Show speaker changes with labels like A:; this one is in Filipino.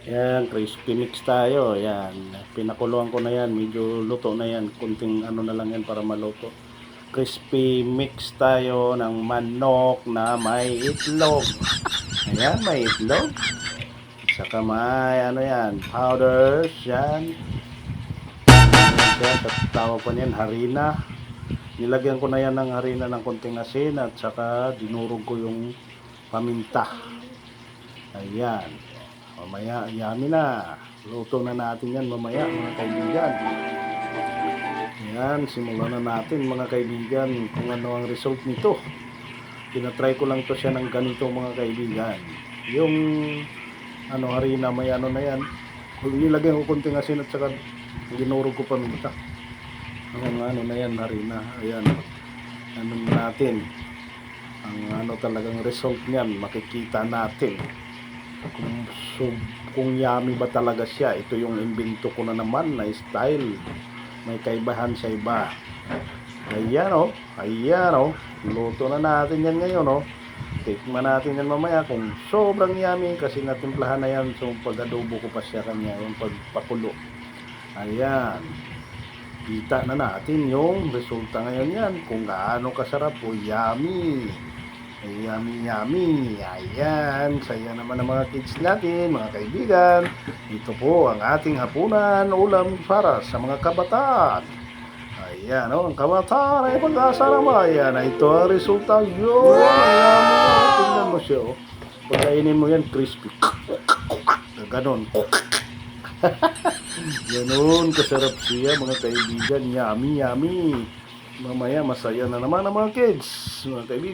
A: Yan, crispy mix tayo. Yan, pinakuluan ko na yan. Medyo luto na yan. Kunting ano na lang yan para maluto. Crispy mix tayo ng manok na may itlog. Ayan, may itlog. Saka may ano yan, powders. Yan. Yan, tawag pa niyan, harina. Nilagyan ko na yan ng harina ng konting asin at saka dinurog ko yung paminta. Ayan. Mamaya, yummy na. Luto na natin yan mamaya mga kaibigan. Ayan, simulan na natin mga kaibigan kung ano ang result nito. Tinatry ko lang to siya ng ganito mga kaibigan. Yung ano harina may ano na yan. Nilagyan ko konting asin at saka dinurog ko paminta. Ang ano na yan harina. Ayan. Ano natin. Ang ano talagang result niyan makikita natin. Kung yummy ba talaga siya. Ito yung invento ko na naman na style. May kaibahan sa iba. Ayan o. Ayan o. Luto na natin yan ngayon o. Tikman natin yan mamaya kung sobrang yummy kasi natimplahan na yan. So pag-adobo ko pa siya kanya yung pagpakulo. Ayan. Kita na natin yung resulta ngayon yan. Kung gaano kasarap o yummy. Yummy, yummy. Ayan. Saya naman ng mga kids natin, mga kaibigan. Ito po ang ating hapunan ulam para sa mga kabataan. Ayan, ang kabataan ay pag-asa naman. Ayan, ito ang resulta. Yun, yummy. Tingnan mo siya, oh. Pagkainin mo yan, crispy. Ganon. Ganon, kasarap siya, mga kaibigan. Yummy, yummy. Mamaya, masaya na naman ang mga kids, mga kaibigan.